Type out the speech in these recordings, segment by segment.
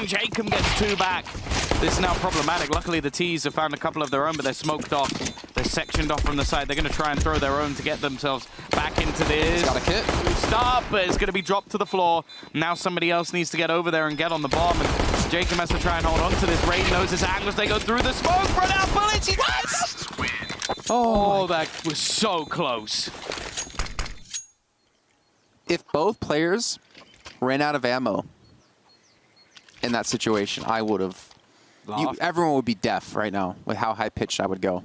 Jacob gets 2 back. This is now problematic. Luckily, the Thieves have found a couple of their own, but they're smoked off. They're sectioned off from the side. They're going to try and throw their own to get themselves back into this. Got a kit. Stop, but it's going to be dropped to the floor. Now somebody else needs to get over there and get on the bomb. And Jacob has to try and hold on to this. Rain knows his angles. They go through the smoke. Run out bullets. He does! Oh, that was so close. If both players ran out of ammo in that situation, I would have... everyone would be deaf right now with how high-pitched I would go.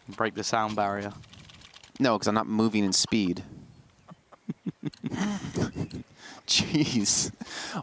Break the sound barrier. No, because I'm not moving in speed. Jeez.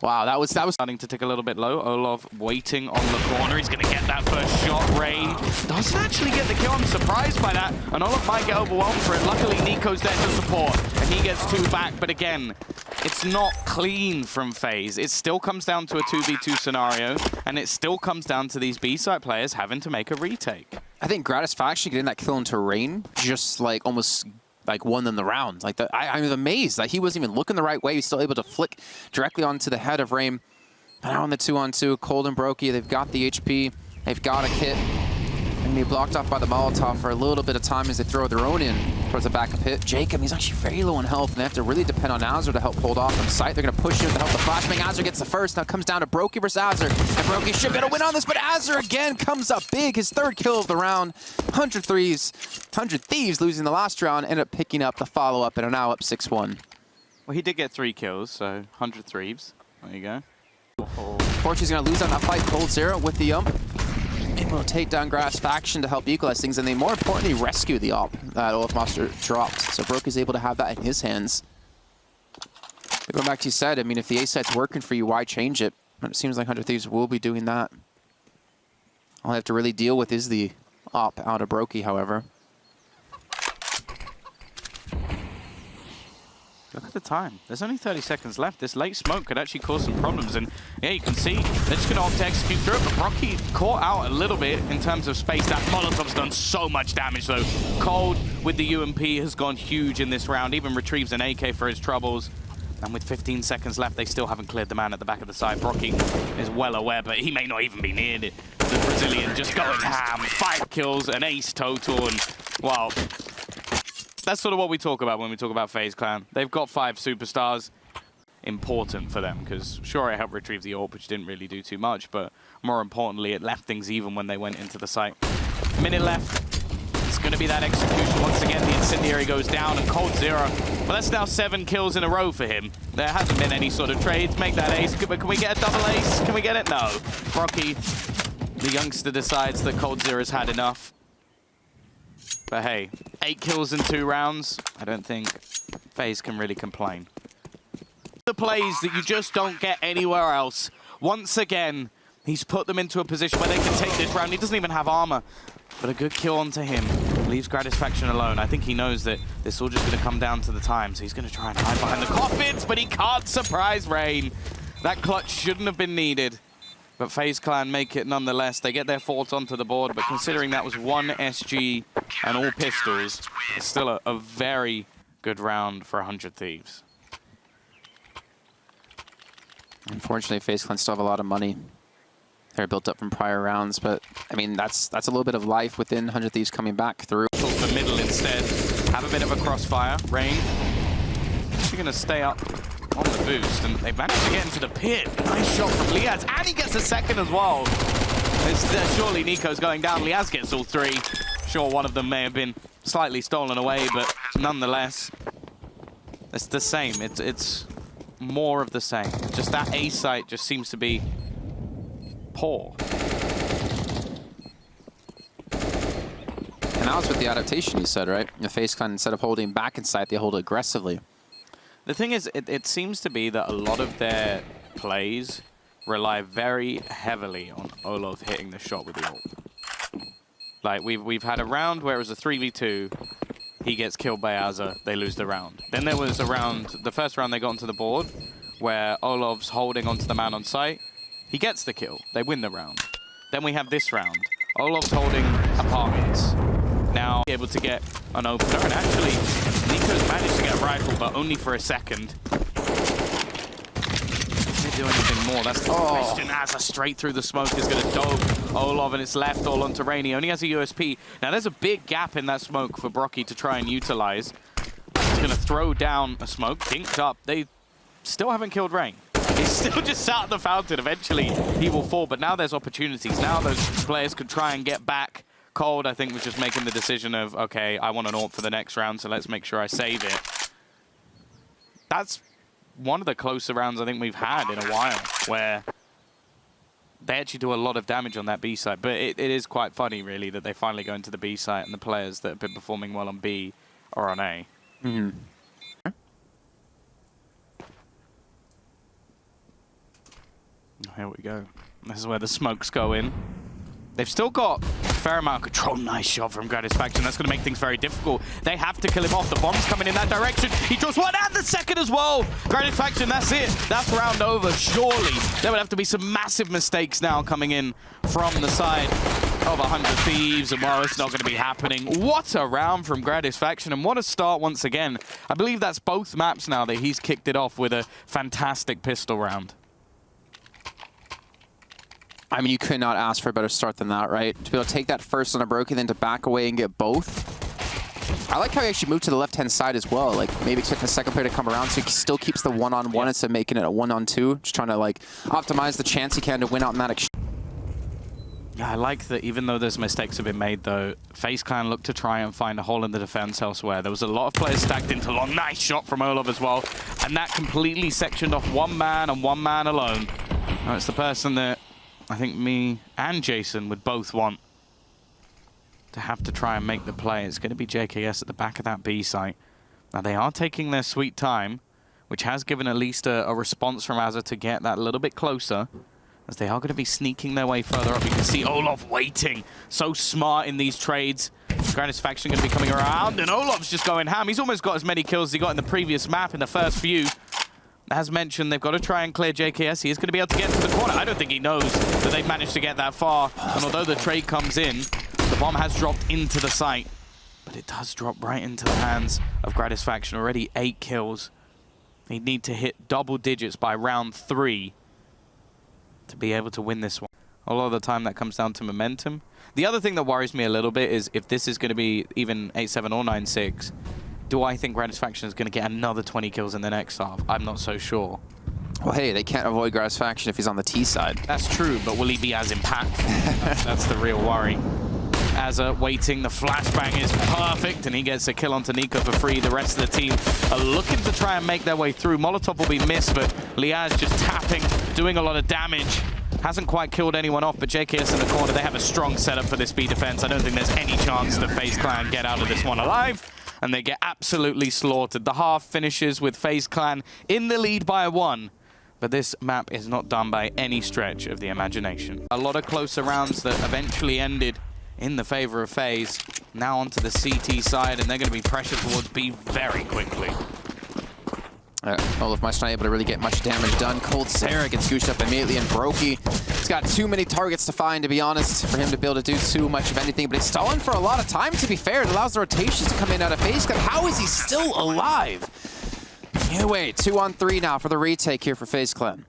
Wow, that was starting to tick a little bit low. Olov waiting on the corner. He's going to get that first shot. Rain doesn't actually get the kill. I'm surprised by that. And Olov might get overwhelmed for it. Luckily, Nico's there to support. And he gets 2 back. But again, it's not clean from Faze. It still comes down to a 2v2 scenario. And it still comes down to these B-side players having to make a retake. I think Gratisfaction getting that kill into Rain just like almost like won them the round. Like I'm amazed that he wasn't even looking the right way. He's still able to flick directly onto the head of Rain. But now on the 2-on-2, Cold and Brokey, they've got the HP, they've got a kit. And be blocked off by the Molotov for a little bit of time as they throw their own in towards the back of pit. Jacob, he's actually very low on health, and they have to really depend on Azur to help hold off from sight. They're going to push him to help the flashbang. Azur gets the first. Now it comes down to Brokey versus Azur. And Brokey should be able to win on this, but Azur again comes up big. His 3rd kill of the round. 100 Thieves losing the last round, ended up picking up the follow-up and are now up 6-1. Well, he did get 3 kills, so 100 Thieves. There you go. Fortunately, he's going to lose on that fight. Cold Zero with the ump. And will take down Gratisfaction to help equalize things, and they more importantly rescue the op that Olaf Monster dropped. So Broke is able to have that in his hands. But going back to you said, I mean, if the A site's working for you, why change it? And it seems like 100 Thieves will be doing that. All I have to really deal with is the op out of Brokey, however. Look at the time. There's only 30 seconds left. This late smoke could actually cause some problems. And yeah, you can see they're just going to opt to execute through it. But Brokey caught out a little bit in terms of space. That Molotov's done so much damage, though. Cold with the UMP has gone huge in this round. Even retrieves an AK for his troubles. And with 15 seconds left, they still haven't cleared the man at the back of the side. Brokey is well aware, but he may not even be near it. The Brazilian just going ham. 5 kills, an ace total, and wow. That's sort of what we talk about when we talk about FaZe Clan. They've got 5 superstars. Important for them, because sure, it helped retrieve the orb, which didn't really do too much, but more importantly, it left things even when they went into the site. Minute left. It's going to be that execution. Once again, the Incendiary goes down, and Cold Zero. Well, that's now 7 kills in a row for him. There hasn't been any sort of trades. Make that ace. Can we get a double ace? Can we get it? No. Brokey, the youngster, decides that Cold Zero's had enough. But hey, 8 kills in 2 rounds. I don't think FaZe can really complain. The plays that you just don't get anywhere else. Once again, he's put them into a position where they can take this round. He doesn't even have armor. But a good kill onto him leaves Gratisfaction alone. I think he knows that this is all just going to come down to the time. So he's going to try and hide behind the coffins, but he can't surprise Rain. That clutch shouldn't have been needed. But FaZe Clan make it nonetheless. They get their 4th onto the board, but considering that was 1 SG and all pistols, it's still a very good round for 100 Thieves. Unfortunately, FaZe Clan still have a lot of money. They're built up from prior rounds, but I mean, that's a little bit of life within 100 Thieves coming back through. The middle instead. Have a bit of a crossfire. Rain. Actually going to stay up on the boost, and they managed to get into the pit. Nice shot from Liaz, and he gets a 2nd as well. Surely Nico's going down. Liaz gets all 3. Sure, one of them may have been slightly stolen away, but nonetheless, it's the same. It's more of the same. Just that A site just seems to be poor. And that was with the adaptation you said, right? The FaZe Clan, instead of holding back in sight, they hold aggressively. The thing is, it seems to be that a lot of their plays rely very heavily on Olaf hitting the shot with the ult. Like, we've had a round where it was a 3v2, he gets killed by Azur, they lose the round. Then there was a round, the first round they got onto the board, where Olaf's holding onto the man on site, he gets the kill, they win the round. Then we have this round, Olaf's holding apartments. Now able to get an opener, and actually Nico's managed to get a rifle, but only for a second. do anything more? That's the question. As a straight through the smoke is going to dope Olov, and it's left all onto Rain. He only has a USP. Now, there's a big gap in that smoke for Brocky to try and utilize. He's going to throw down a smoke, dinked up. They still haven't killed Rain. He's still just sat at the fountain. Eventually, he will fall, but now there's opportunities. Now those players could try and get back. Cold, I think, was just making the decision of, okay, I want an AWP for the next round, so let's make sure I save it. That's one of the closer rounds I think we've had in a while, where they actually do a lot of damage on that B side. But it is quite funny, really, that they finally go into the B side and the players that have been performing well on B are on A. Mm-hmm. Here we go. This is where the smokes go in. They've still got a fair amount of control. Nice shot from Gratisfaction. That's going to make things very difficult. They have to kill him off. The bomb's coming in that direction. He draws one and the second as well. Gratisfaction, that's it. That's round over. Surely there would have to be some massive mistakes now coming in from the side of 100 Thieves. And well, it's not going to be happening. What a round from Gratisfaction. And what a start once again. I believe that's both maps now that he's kicked it off with a fantastic pistol round. I mean, you could not ask for a better start than that, right? To be able to take that first on a Brokey, then to back away and get both. I like how he actually moved to the left-hand side as well. Like, maybe expect the second player to come around, so he still keeps the one-on-one instead of making it a one-on-two. Just trying to, like, optimize the chance he can to win out in that exchange. Yeah, I like that even though those mistakes have been made, though, FaZe Clan looked to try and find a hole in the defense elsewhere. There was a lot of players stacked into long. Nice shot from Olov as well. And that completely sectioned off one man and one man alone. It's the person that I think me and Jason would both want to have to try and make the play. It's going to be JKS at the back of that B site. Now, they are taking their sweet time, which has given at least a response from Azza to get that a little bit closer, as they are going to be sneaking their way further up. You can see Olov waiting. So smart in these trades. Gratisfaction going to be coming around, and Olov's just going ham. He's almost got as many kills as he got in the previous map in the first few. As mentioned, they've got to try and clear JKS. He is going to be able to get to the corner. I don't think he knows that they've managed to get that far. And although the trade comes in, the bomb has dropped into the site. But it does drop right into the hands of Gratisfaction. Already 8 kills. They need to hit double digits by round 3 to be able to win this one. A lot of the time that comes down to momentum. The other thing that worries me a little bit is if this is going to be even 8-7 or 9-6, do I think Gratisfaction is going to get another 20 kills in the next half? I'm not so sure. Well, hey, they can't avoid Gratisfaction if he's on the T side. That's true, but will he be as impactful? That's the real worry. Azza waiting, the flashbang is perfect, and he gets a kill onto Nico for free. The rest of the team are looking to try and make their way through. Molotov will be missed, but Liaz just tapping, doing a lot of damage. Hasn't quite killed anyone off, but JKS in the corner, they have a strong setup for this B defense. I don't think there's any chance that FaZe Clan get out of this one alive. And they get absolutely slaughtered. The half finishes with FaZe Clan in the lead by 1. But this map is not done by any stretch of the imagination. A lot of closer rounds that eventually ended in the favor of FaZe. Now onto the CT side, and they're going to be pressured towards B very quickly. Olaf Much not able to really get much damage done. Cold Sarah gets goosed up immediately, and Brokey, he's got too many targets to find, to be honest, for him to be able to do too much of anything. But he's stalling for a lot of time, to be fair. It allows the rotations to come in out of FaZe Clan. How is he still alive? Either way, 2-on-3 now for the retake here for FaZe Clan.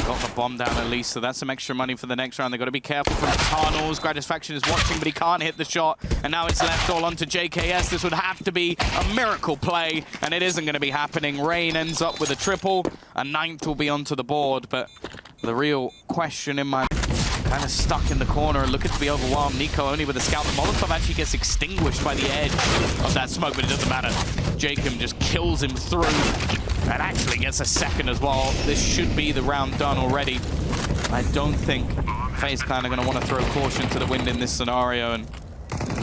Got the bomb down at least, so that's some extra money for the next round. They've got to be careful from the tunnels. Gratisfaction is watching, but he can't hit the shot. And now it's left all onto JKS. This would have to be a miracle play, and it isn't going to be happening. Rain ends up with a triple. A 9th will be onto the board, but the real question in my kind of stuck in the corner and looking to be overwhelmed. Nico only with a scout. The Molotov actually gets extinguished by the edge of that smoke, but it doesn't matter. Jacob just kills him through and actually gets a second as well. This should be the round done already. I don't think FaZe Clan are going to want to throw caution to the wind in this scenario. And,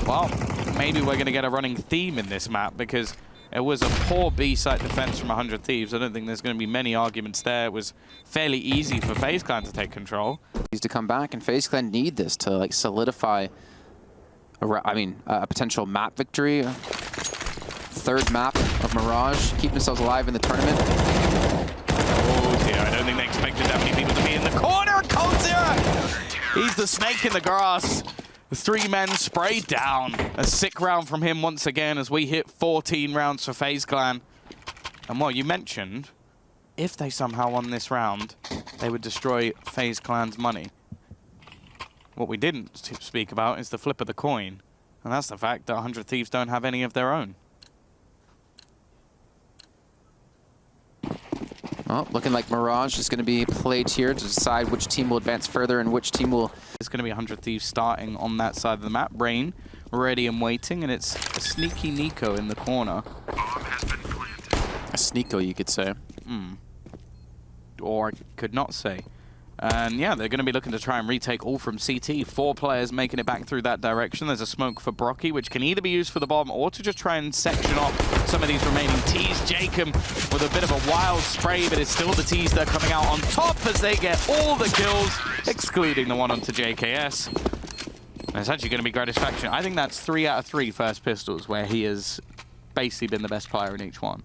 well, maybe we're going to get a running theme in this map because it was a poor B-site defense from 100 Thieves. I don't think there's going to be many arguments there. It was fairly easy for FaZe Clan to take control. Needs to come back, and FaZe Clan need this to like solidify a potential map victory. Third map of Mirage, keep themselves alive in the tournament. Oh dear, I don't think they expected that many people to be in the corner. Cold Zero! He's the snake in the grass. The 3 men sprayed down. A sick round from him once again as we hit 14 rounds for FaZe Clan. And well, you mentioned if they somehow won this round, they would destroy FaZe Clan's money. What we didn't speak about is the flip of the coin, and that's the fact that 100 Thieves don't have any of their own. Well, looking like Mirage is going to be played here to decide which team will advance further and which team will... It's going to be 100 Thieves starting on that side of the map. Rain ready and waiting, and it's a sneaky Nico in the corner. A sneako, you could say. Or I could not say. And yeah, they're going to be looking to try and retake all from CT. 4 players making it back through that direction. There's a smoke for Brocky, which can either be used for the bomb or to just try and section off some of these remaining T's. Jacob with a bit of a wild spray, but it's still the T's that are coming out on top as they get all the kills, excluding the one onto JKS. And it's actually going to be Gratisfaction. I think that's 3 out of 3 first pistols where he has basically been the best player in each one.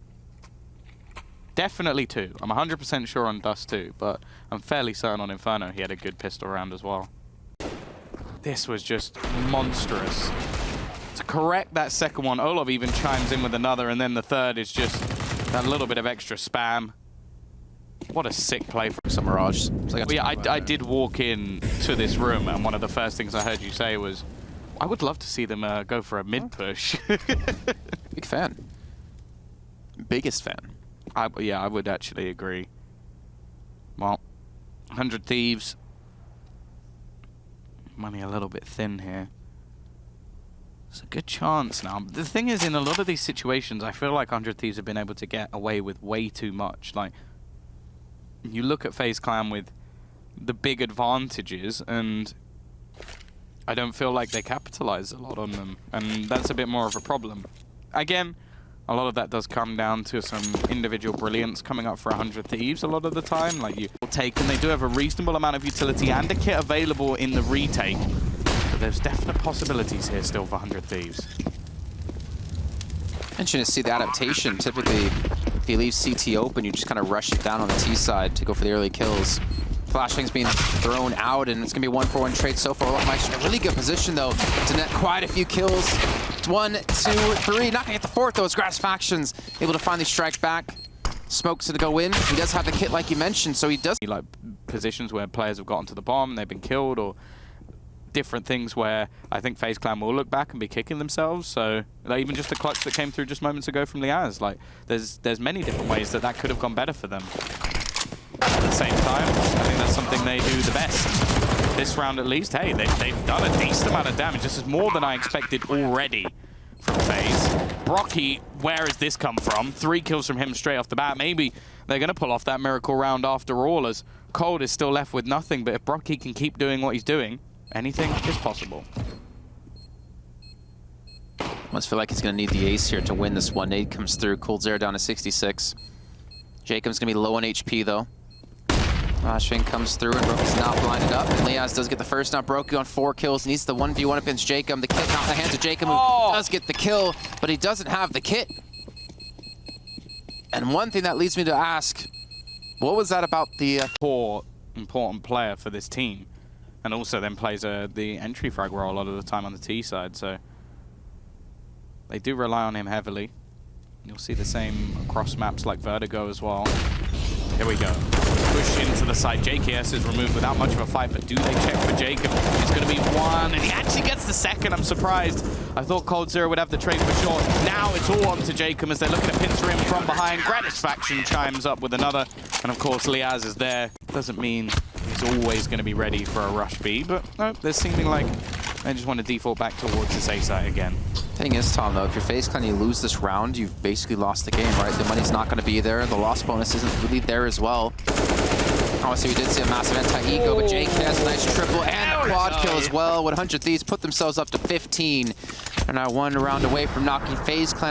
Definitely 2. I'm 100% sure on Dust 2, but I'm fairly certain on Inferno he had a good pistol round as well. This was just monstrous. To correct that second one, Olov even chimes in with another, and then the third is just that little bit of extra spam. What a sick play from some Mirage. Well, yeah, I did walk in to this room, and one of the first things I heard you say was, I would love to see them go for a mid-push. Big fan. Biggest fan. Yeah, I would actually agree. Well, 100 Thieves. Money a little bit thin here. It's a good chance now. The thing is, in a lot of these situations, I feel like 100 Thieves have been able to get away with way too much. Like, you look at FaZe Clan with the big advantages, and I don't feel like they capitalize a lot on them. And that's a bit more of a problem. Again, a lot of that does come down to some individual brilliance coming up for 100 Thieves a lot of the time. Like, you take, and they do have a reasonable amount of utility and a kit available in the retake. But there's definite possibilities here still for 100 Thieves. Interesting to see the adaptation. Typically, if you leave CT open, you just kind of rush it down on the T side to go for the early kills. Flashbang's being thrown out, and it's going to be 1-for-1 trade so far. Mike's in a really good position, though, to net quite a few kills. 1, 2, 3. Not going to get the 4th, though, as Gratisfaction's able to finally strike back. Smoke's going to go in. He does have the kit, like you mentioned, so he does... Like positions where players have gotten to the bomb, they've been killed, or different things where I think FaZe Clan will look back and be kicking themselves. So like, even just the clutch that came through just moments ago from Liaz, like there's many different ways that could have gone better for them. At the same time, I think that's something they do the best. This round at least, hey, they've done a decent amount of damage. This is more than I expected already from FaZe. Brocky, where has this come from? 3 kills from him straight off the bat. Maybe they're going to pull off that miracle round after all, as Cold is still left with nothing. But if Brocky can keep doing what he's doing, anything is possible. Must feel like he's going to need the ace here to win this one. Nade comes through. Cold Zero down to 66. Jacob's going to be low on HP, though. Flashbang comes through, and Broky's not blinded up. And Liaz does get the first. Now Broky on 4 kills. Needs the 1v1 up against Jacob. The kit not in the hands of Jacob, who does get the kill, but he doesn't have the kit. And one thing that leads me to ask, what was that about the... Poor, important player for this team. And also then plays the entry frag role a lot of the time on the T side, so... They do rely on him heavily. You'll see the same across maps like Vertigo as well. Here we go. Push into the side. JKS is removed without much of a fight, but do they check for Jacob? It's going to be 1, and he actually gets the 2nd. I'm surprised. I thought Cold Zero would have the trade for sure. Now it's all on to Jacob as they're looking to pincer him from behind. Gratisfaction chimes up with another, and of course Liaz is there. Doesn't mean he's always going to be ready for a rush B, but no, they're seeming like they just want to default back towards this A site again. Thing is, Tom, though, if you're FaZe Clan and you lose this round, you've basically lost the game, right? The money's not going to be there. The loss bonus isn't really there as well. Obviously, we did see a massive anti-ego, but Jake has a nice triple and a quad kill as well. 100 Thieves put themselves up to 15. And now 1 round away from knocking FaZe Clan